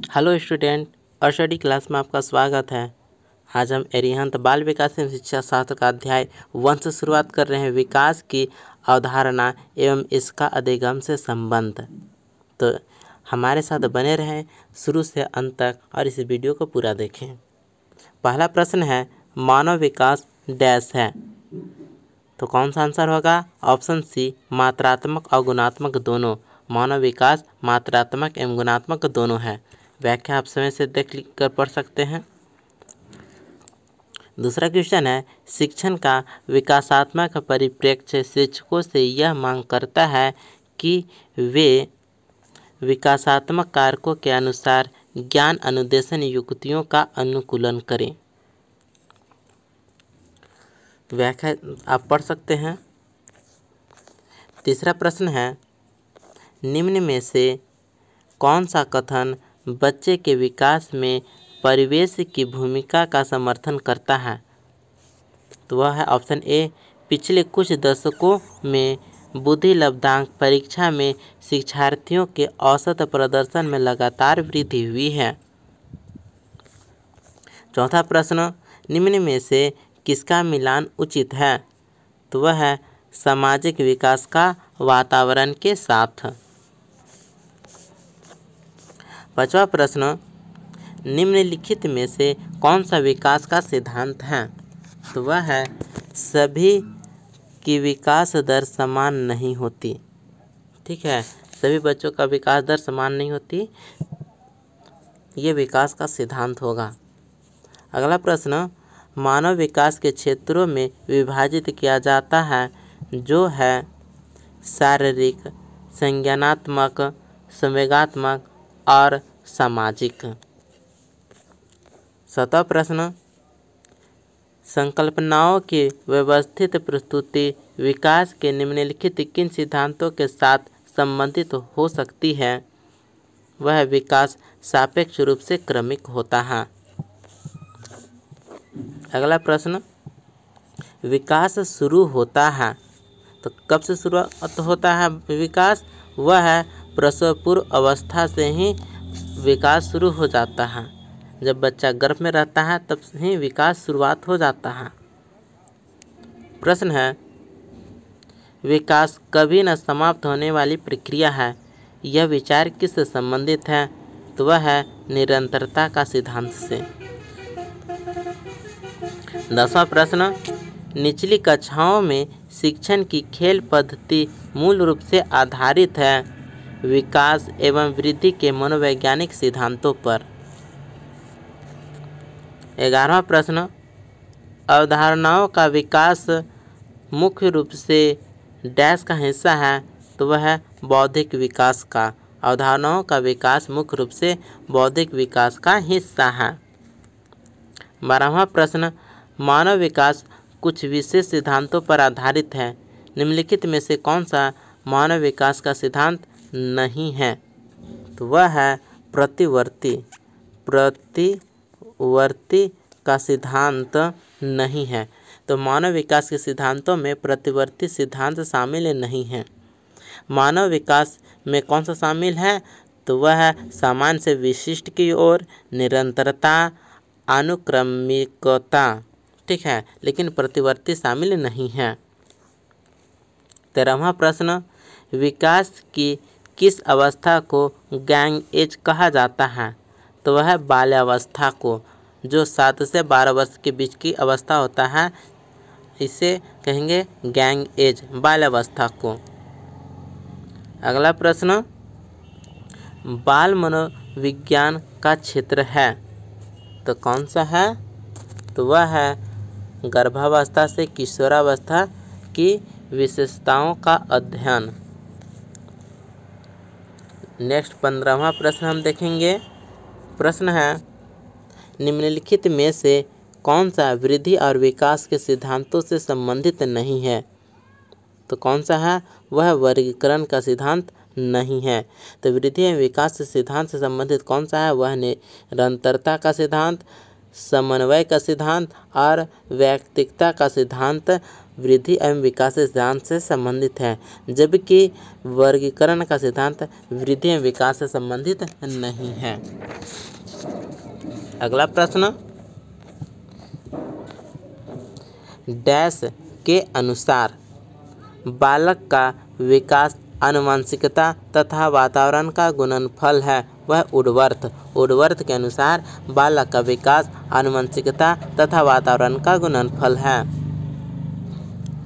Hello student और study class में आपका स्वागत है। आज हम अरिहंत बाल विकास एवं शिक्षा शास्त्र का अध्याय 1 से शुरुआत कर रहे हैं। विकास की अवधारणा एवं इसका अधिगम से संबंध। तो हमारे साथ बने रहें शुरू से अंत तक और इस वीडियो को पूरा देखें। पहला प्रश्न है, मानव विकास डैश है। तो कौन सा आंसर होगा? ऑप्शन सी, मात्रात्मक और गुणात्मक दोनों। मानव विकास मात्रात्मक एवं गुणात्मक दोनों है। व्याख्या आप समय से देख लिख कर पढ़ सकते हैं। दूसरा क्वेश्चन है, शिक्षण का विकासात्मक परिप्रेक्ष्य शिक्षकों से यह मांग करता है कि वे विकासात्मक कारकों के अनुसार ज्ञान अनुदेशन युक्तियों का अनुकूलन करें। व्याख्या आप पढ़ सकते हैं। तीसरा प्रश्न है, निम्न में से कौन सा कथन बच्चे के विकास में परिवेश की भूमिका का समर्थन करता है? तो वह है ऑप्शन ए, पिछले कुछ दशकों में बुद्धि लब्धांक परीक्षा में शिक्षार्थियों के औसत प्रदर्शन में लगातार वृद्धि हुई है। चौथा प्रश्न, निम्न में से किसका मिलान उचित है? तो वह है सामाजिक विकास का वातावरण के साथ। पांचवा प्रश्न, निम्नलिखित में से कौन सा विकास का सिद्धांत है? तो वह है सभी की विकास दर समान नहीं होती। ठीक है, सभी बच्चों का विकास दर समान नहीं होती, ये विकास का सिद्धांत होगा। अगला प्रश्न, मानव विकास के क्षेत्रों में विभाजित किया जाता है जो है शारीरिक, संज्ञानात्मक, संवेगात्मक और सामाजिक। सातवां प्रश्न, संकल्पनाओं की व्यवस्थित प्रस्तुति विकास के निम्नलिखित किन सिद्धांतों के साथ संबंधित हो सकती है? वह विकास सापेक्ष रूप से क्रमिक होता है। अगला प्रश्न, विकास शुरू होता है तो कब से शुरुआत होता है विकास? वह है प्रसव पूर्व अवस्था से ही विकास शुरू हो जाता है। जब बच्चा गर्भ में रहता है तब ही विकास शुरुआत हो जाता है। प्रश्न है, विकास कभी न समाप्त होने वाली प्रक्रिया है, यह विचार किससे संबंधित है? तो वह है निरंतरता का सिद्धांत से। 10वां प्रश्न, निचली कक्षाओं में शिक्षण की खेल पद्धति मूल रूप से आधारित है विकास एवं वृद्धि के मनोवैज्ञानिक सिद्धांतों पर। 11वां प्रश्न, अवधारणाओं का विकास मुख्य रूप से डैश का हिस्सा है? तो वह है बौद्धिक विकास का। अवधारणाओं का विकास मुख्य रूप से बौद्धिक विकास का हिस्सा है। 12वां प्रश्न, मानव विकास कुछ विशेष सिद्धांतों पर आधारित है, निम्नलिखित में से कौन सा मानव विकास का सिद्धांत नहीं है? तो वह है प्रतिवर्ती का सिद्धांत नहीं है। तो मानव विकास के सिद्धांतों में प्रतिवर्ती सिद्धांत शामिल नहीं है। मानव विकास में कौन सा शामिल है? तो वह है सामान्य से विशिष्ट की ओर निरंतरता, अनुक्रमिकता। ठीक है, लेकिन प्रतिवर्ती शामिल नहीं है। 13वां प्रश्न, विकास की किस अवस्था को गैंग एज कहा जाता है? तो वह है बाल्यावस्था को, जो 7 से 12 वर्ष के बीच की अवस्था होता है, इसे कहेंगे गैंग एज, बाल्यावस्था को। अगला प्रश्न, बाल मनोविज्ञान का क्षेत्र है तो कौन सा है? तो वह है गर्भावस्था से किशोरावस्था की विशेषताओं का अध्ययन। नेक्स्ट 15वां प्रश्न हम देखेंगे। प्रश्न है, निम्नलिखित में से कौन सा वृद्धि और विकास के सिद्धांतों से संबंधित नहीं है? तो कौन सा है? वह वर्गीकरण का सिद्धांत नहीं है। तो वृद्धि एवं विकास के सिद्धांत से संबंधित कौन सा है? वह निरंतरता का सिद्धांत, समन्वय का सिद्धांत और व्यक्तिकता का सिद्धांत वृद्धि एवं विकास के सिद्धांत से संबंधित है, जबकि वर्गीकरण का सिद्धांत वृद्धि एवं विकास से संबंधित नहीं है। अगला प्रश्न, डैश के अनुसार बालक का विकास आनुवंशिकता तथा वातावरण का गुणनफल है, वह उर्वर्त। उर्वर्त के अनुसार बालक का विकास आनुवंशिकता तथा वातावरण का गुणनफल है।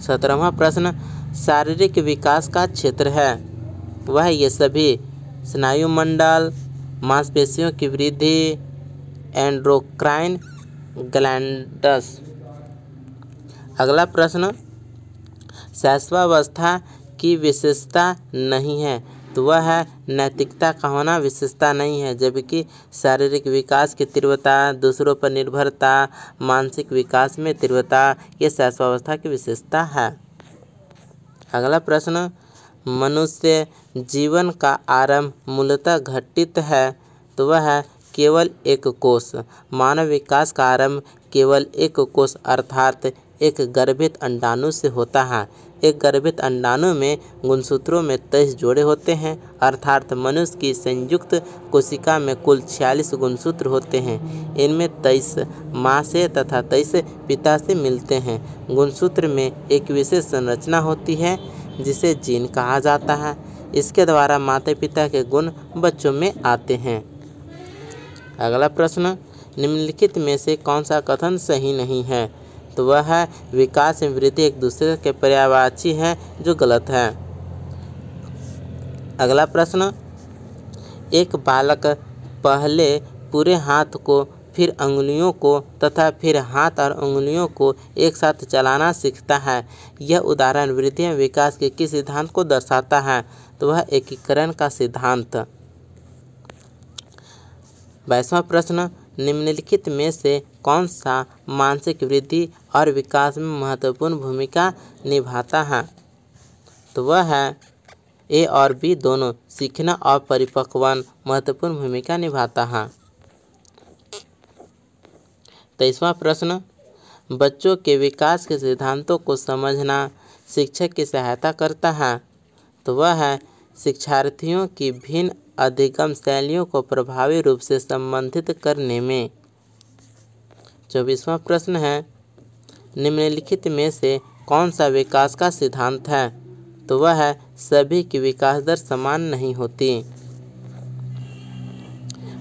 17वां प्रश्न, शारीरिक विकास का क्षेत्र है, वह ये सभी स्नायु मंडल, मांसपेशियों की वृद्धि, एंडोक्राइन ग्लैंड्स। अगला प्रश्न, शैशवावस्था की विशेषता नहीं है, तो वह है नैतिकता का होना विशेषता नहीं है, जबकि शारीरिक विकास की तीव्रता, दूसरों पर निर्भरता, मानसिक विकास में तीव्रता, ये शैशवावस्था की विशेषता है। अगला प्रश्न, मनुष्य जीवन का आरंभ मूलतः घटित है, तो वह है केवल एक कोष। मानव विकास का आरंभ केवल एक कोष अर्थात एक गर्भित अंडाणु से होता है। एक गर्भित अंडाणु में गुणसूत्रों में 23 जोड़े होते हैं, अर्थात मनुष्य की संयुक्त कोशिका में कुल 46 गुणसूत्र होते हैं। इनमें 23 माँ से तथा 23 पिता से मिलते हैं। गुणसूत्र में एक विशेष संरचना होती है जिसे जीन कहा जाता है। इसके द्वारा माता पिता के गुण बच्चों में आते हैं। अगला प्रश्न, निम्नलिखित में से कौन सा कथन सही नहीं है, तो वह है विकास एवं वृद्धि एक दूसरे के पर्यायवाची है, जो गलत है। अगला प्रश्न, एक बालक पहले पूरे हाथ को, फिर अंगुलियों को तथा फिर हाथ और अंगुलियों को एक साथ चलाना सीखता है। यह उदाहरण वृद्धि एवं विकास के किस सिद्धांत को दर्शाता है, तो वह एकीकरण का सिद्धांत। 22वां प्रश्न, निम्नलिखित में से कौन सा मानसिक वृद्धि और विकास में महत्वपूर्ण भूमिका निभाता है, तो वह है ए और बी दोनों। सीखना और परिपक्वन महत्वपूर्ण भूमिका निभाता है। 23वां प्रश्न, बच्चों के विकास के सिद्धांतों को समझना शिक्षक की सहायता करता है, तो वह है शिक्षार्थियों की भिन्न अधिगम शैलियों को प्रभावी रूप से संबंधित करने में। 24वां प्रश्न है, निम्नलिखित में से कौन सा विकास का सिद्धांत है, तो वह है सभी की विकास दर समान नहीं होती।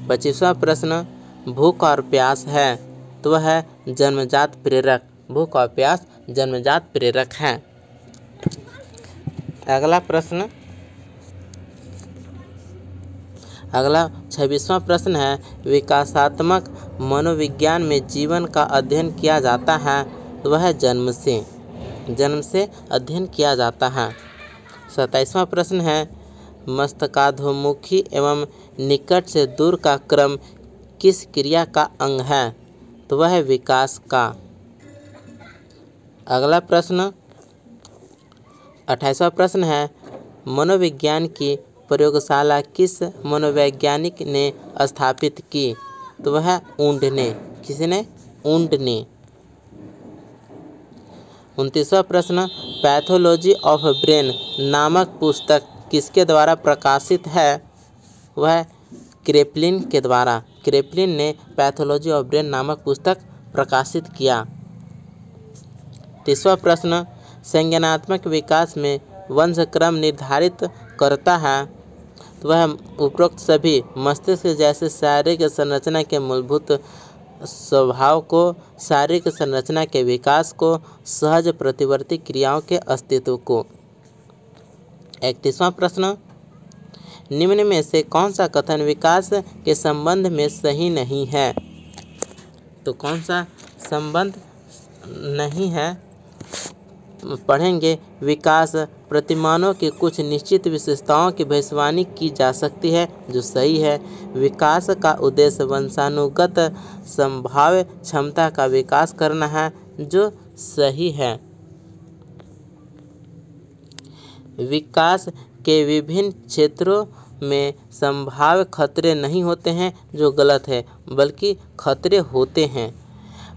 25वां प्रश्न, भूख और प्यास है, तो वह है जन्मजात प्रेरक। भूख और प्यास जन्मजात प्रेरक है। अगला 26वां प्रश्न है, विकासात्मक मनोविज्ञान में जीवन का अध्ययन किया जाता है, तो वह जन्म से अध्ययन किया जाता है। 27वां प्रश्न है, मस्तकाधोमुखी एवं निकट से दूर का क्रम किस क्रिया का अंग है, तो वह है विकास का। अगला प्रश्न 28वां प्रश्न है, मनोविज्ञान की प्रयोगशाला किस मनोवैज्ञानिक ने स्थापित की, तो वह ऊंड ने। किसने? ऊंड ने। 29वां प्रश्न, पैथोलॉजी ऑफ ब्रेन नामक पुस्तक किसके द्वारा प्रकाशित है, वह क्रेपलिन के द्वारा। क्रेपलिन ने पैथोलॉजी ऑफ ब्रेन नामक पुस्तक प्रकाशित किया। 30वां प्रश्न, संज्ञानात्मक विकास में वंशक्रम निर्धारित करता है, तो वह उपरोक्त सभी मस्तिष्क जैसे शारीरिक संरचना के मूलभूत स्वभाव को, शारीरिक संरचना के विकास को, सहज प्रतिवर्ती क्रियाओं के अस्तित्व को। 31वां प्रश्न, निम्न में से कौन सा कथन विकास के संबंध में सही नहीं है, तो कौन सा संबंध नहीं है पढ़ेंगे। विकास प्रतिमानों की कुछ निश्चित विशेषताओं की भविष्यवाणी की जा सकती है, जो सही है। विकास का उद्देश्य वंशानुगत संभाव्य क्षमता का विकास करना है, जो सही है। विकास के विभिन्न क्षेत्रों में संभाव्य खतरे नहीं होते हैं, जो गलत है, बल्कि खतरे होते हैं।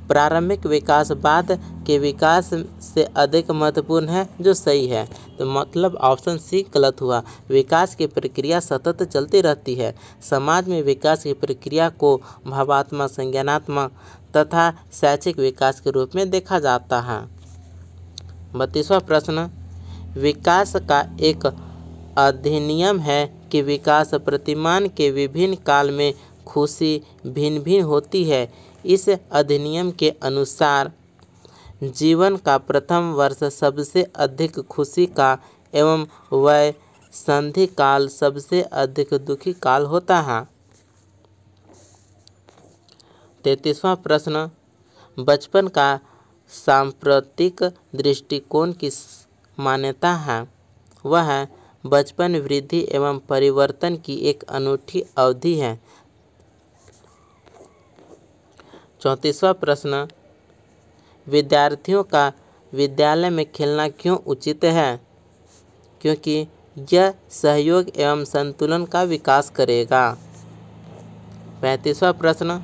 प्रारंभिक विकास बाद के विकास से अधिक महत्वपूर्ण है, जो सही है। तो मतलब ऑप्शन सी गलत हुआ। विकास की प्रक्रिया सतत चलती रहती है। समाज में विकास की प्रक्रिया को भावात्मक, संज्ञानात्मक तथा शैक्षिक विकास के रूप में देखा जाता है। 32वां प्रश्न, विकास का एक अधिनियम है कि विकास प्रतिमान के विभिन्न काल में खुशी भिन्न भिन्न होती है। इस अधिनियम के अनुसार जीवन का प्रथम वर्ष सबसे अधिक खुशी का एवं वैसंधि काल सबसे अधिक दुखी काल होता है। 33वां प्रश्न, बचपन का सांप्रतिक दृष्टिकोण की मान्यता है। वह है बचपन वृद्धि एवं परिवर्तन की एक अनूठी अवधि है। 34वां प्रश्न, विद्यार्थियों का विद्यालय में खेलना क्यों उचित है? क्योंकि यह सहयोग एवं संतुलन का विकास करेगा। 35वां प्रश्न,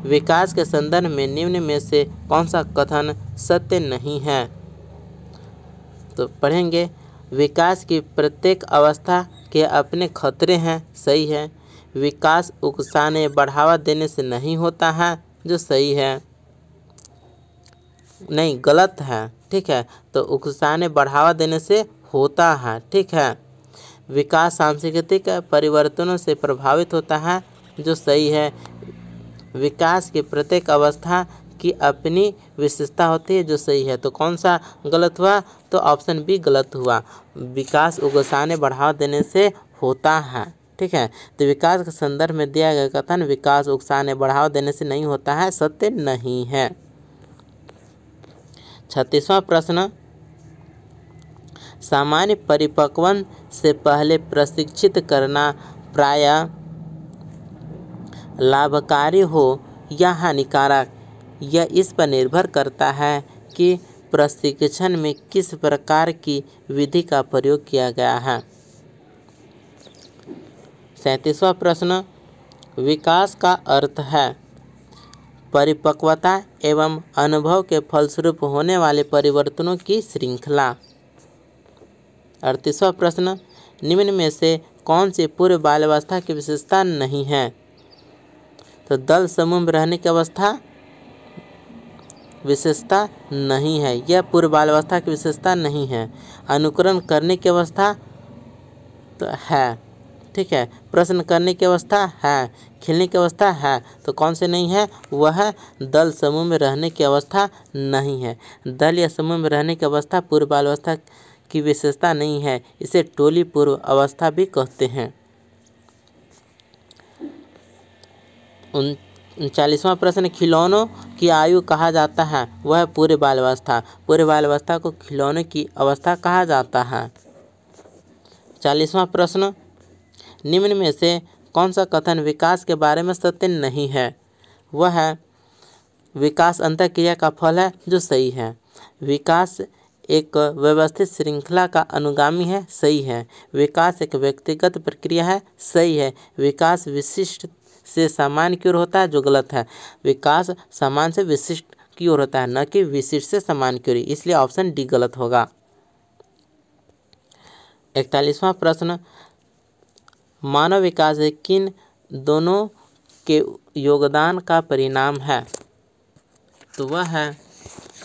विकास के संदर्भ में निम्न में से कौन सा कथन सत्य नहीं है? तो पढ़ेंगे, विकास की प्रत्येक अवस्था के अपने खतरे हैं, सही है। विकास उकसाने बढ़ावा देने से नहीं होता है, जो सही है। नहीं, गलत है, ठीक है। तो उकसाने बढ़ावा देने से होता है, ठीक है। विकास सांस्कृतिक परिवर्तनों से प्रभावित होता है, जो सही है। विकास की प्रत्येक अवस्था की अपनी विशेषता होती है, जो सही है। तो कौन सा गलत हुआ? तो ऑप्शन बी गलत हुआ। विकास उकसाने बढ़ावा देने से होता है, ठीक है। तो विकास के संदर्भ में दिया गया कथन विकास उकसाने बढ़ावा देने से नहीं होता है, सत्य नहीं है। 36वां प्रश्न, सामान्य परिपक्वन से पहले प्रशिक्षित करना प्रायः लाभकारी हो या हानिकारक, यह इस पर निर्भर करता है कि प्रशिक्षण में किस प्रकार की विधि का प्रयोग किया गया है। 37वां प्रश्न, विकास का अर्थ है परिपक्वता एवं अनुभव के फलस्वरूप होने वाले परिवर्तनों की श्रृंखला। 38वां प्रश्न, निम्न में से कौन सी पूर्व बाल्यावस्था की विशेषता नहीं है? तो दल समूह में रहने की अवस्था विशेषता नहीं है, यह पूर्व बाल्यावस्था की विशेषता नहीं है। अनुकरण करने की अवस्था तो है, ठीक है। प्रश्न करने की अवस्था है, खेलने की अवस्था है, तो कौन से नहीं है? वह दल समूह में रहने की अवस्था नहीं है। दल या समूह में रहने की अवस्था पूर्व बाल्यावस्था की विशेषता नहीं है, इसे टोली पूर्व अवस्था भी कहते हैं। 39वां प्रश्न, खिलौनों की आयु कहा जाता है, वह पूर्व बाल्यावस्था। पूर्व बाल्यावस्था को खिलौनों की अवस्था कहा जाता है। 40वां प्रश्न, निम्न में से कौन सा कथन विकास के बारे में सत्य नहीं है? वह है विकास अंतःक्रिया का फल है, जो सही है। विकास एक व्यवस्थित श्रृंखला का अनुगामी है, सही है। विकास एक व्यक्तिगत प्रक्रिया है, सही है। विकास विशिष्ट से सामान्य की ओर होता है, जो गलत है। विकास सामान्य से विशिष्ट की ओर होता है, न कि विशिष्ट से सामान्य की ओर, इसलिए ऑप्शन डी गलत होगा। 41वां प्रश्न, मानव विकास किन दोनों के योगदान का परिणाम है? तो वह है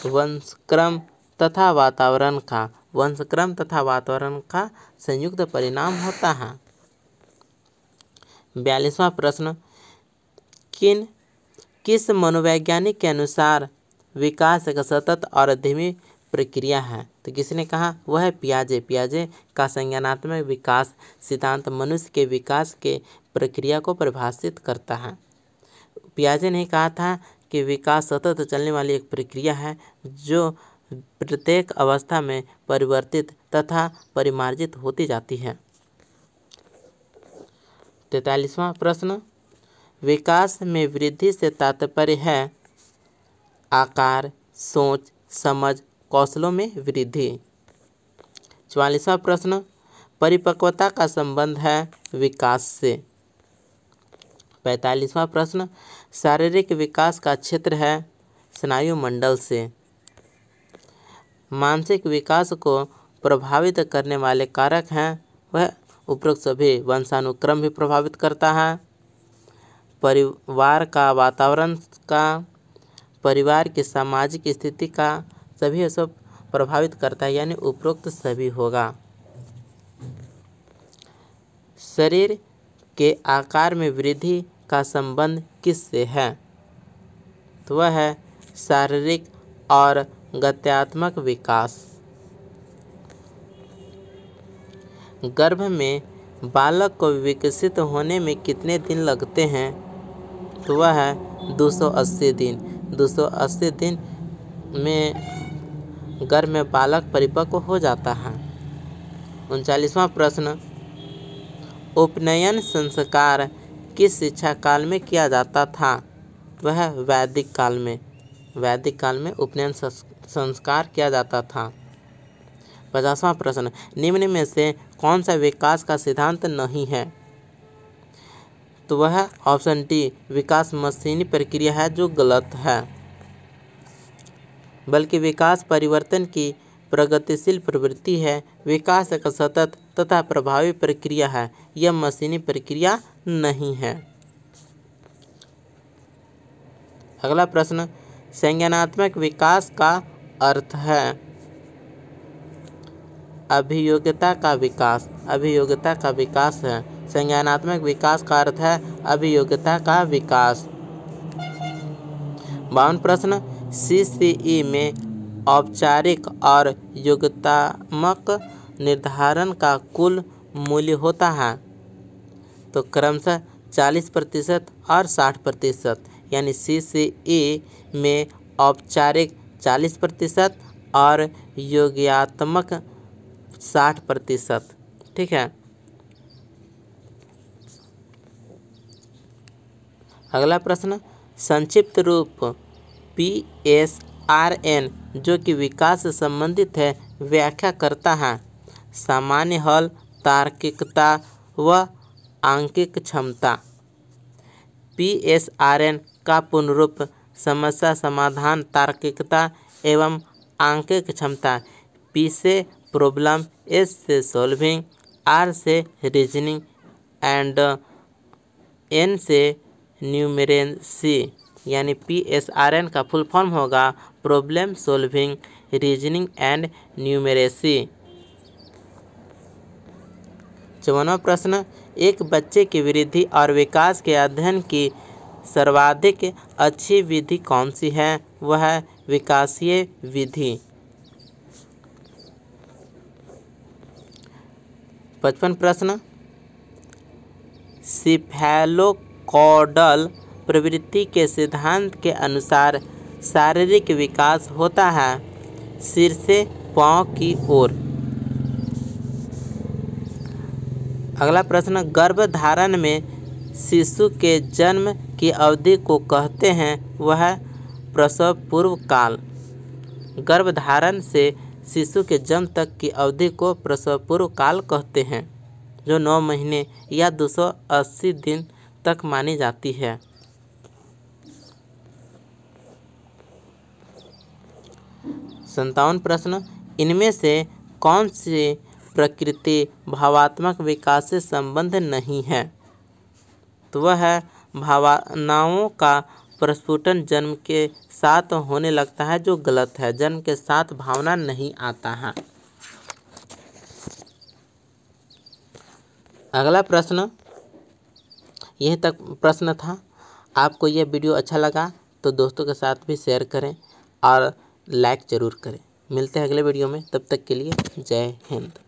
वंशक्रम तथा वातावरण का। वंशक्रम तथा वातावरण का संयुक्त परिणाम होता है। 42वां प्रश्न, किस मनोवैज्ञानिक के अनुसार विकास एक सतत और धीमी प्रक्रिया है? तो किसने कहा? वह है पियाजे। पियाजे का संज्ञानात्मक विकास सिद्धांत मनुष्य के विकास के प्रक्रिया को परिभाषित करता है। पियाजे ने कहा था कि विकास सतत चलने वाली एक प्रक्रिया है, जो प्रत्येक अवस्था में परिवर्तित तथा परिमार्जित होती जाती है। 43वां प्रश्न, विकास में वृद्धि से तात्पर्य है आकार, सोच, समझ, कौशलों में वृद्धि। 44वां प्रश्न, परिपक्वता का संबंध है विकास से। 45वां प्रश्न, शारीरिक विकास का क्षेत्र है स्नायुमंडल से। मानसिक विकास को प्रभावित करने वाले कारक हैं वह उपरोक्त सभी। वंशानुक्रम भी प्रभावित करता है, परिवार का वातावरण का, परिवार की सामाजिक स्थिति का, सभी ये सब प्रभावित करता है, यानी उपरोक्त सभी होगा। शरीर के आकार में वृद्धि का संबंध किससे है? तो वह है शारीरिक और गत्यात्मक विकास। गर्भ में बालक को विकसित होने में कितने दिन लगते हैं? तो वह है 280 दिन। 280 दिन में गर्भ में बालक परिपक्व हो जाता है। 39वां प्रश्न, उपनयन संस्कार किस शिक्षा काल में किया जाता था? वह वैदिक काल में। वैदिक काल में उपनयन संस्कार किया जाता था। 50वां प्रश्न, निम्न में से कौन सा विकास का सिद्धांत नहीं है? तो वह ऑप्शन डी, विकास मशीनी प्रक्रिया है, जो गलत है। बल्कि विकास परिवर्तन की प्रगतिशील प्रवृत्ति है। विकास एक सतत तथा प्रभावी प्रक्रिया है, यह मशीनी प्रक्रिया नहीं है। अगला प्रश्न, संज्ञानात्मक विकास का अर्थ है अभियोग्यता का विकास। अभियोग्यता का विकास है। संज्ञानात्मक विकास का अर्थ है अभियोग्यता का विकास। 52 प्रश्न, CCE में औपचारिक और योग्यतात्मक निर्धारण का कुल मूल्य होता है? तो क्रमशः 40% और 60%, यानी CCE में औपचारिक 40% और योग्यात्मक 60%। ठीक है। अगला प्रश्न, संक्षिप्त रूप PSRN जो कि विकास से संबंधित है व्याख्या करता है सामान्य हल, तार्किकता व आंकिक क्षमता। PSRN का पूर्ण रूप समस्या समाधान, तार्किकता एवं आंकिक क्षमता। P से प्रॉब्लम, S से सॉल्विंग, R से रीजनिंग एंड N से न्यूमेरेसी, यानी PSRN का फुल फॉर्म होगा problem solving, reasoning and numeracy. 54वां प्रश्न, एक बच्चे की वृद्धि और विकास के अध्ययन की सर्वाधिक अच्छी विधि कौन सी है? वह है विकासीय विधि। 55 प्रश्न, सिफेलोकॉडल प्रवृत्ति के सिद्धांत के अनुसार शारीरिक विकास होता है सिर से पांव की ओर। अगला प्रश्न, गर्भधारण में शिशु के जन्म की अवधि को कहते हैं वह प्रसव पूर्व काल। गर्भधारण से शिशु के जन्म तक की अवधि को प्रसव पूर्व काल कहते हैं, जो 9 महीने या 280 दिन तक मानी जाती है। 57 प्रश्न, इनमें से कौन सी प्रकृति भावात्मक विकास से संबंध नहीं है? तो वह है भावनाओं का प्रस्फुटन जन्म के साथ होने लगता है, जो गलत है। जन्म के साथ भावना नहीं आता है। अगला प्रश्न, यह तक प्रश्न था। आपको यह वीडियो अच्छा लगा तो दोस्तों के साथ भी शेयर करें और लाइक ज़रूर करें। मिलते हैं अगले वीडियो में, तब तक के लिए जय हिंद।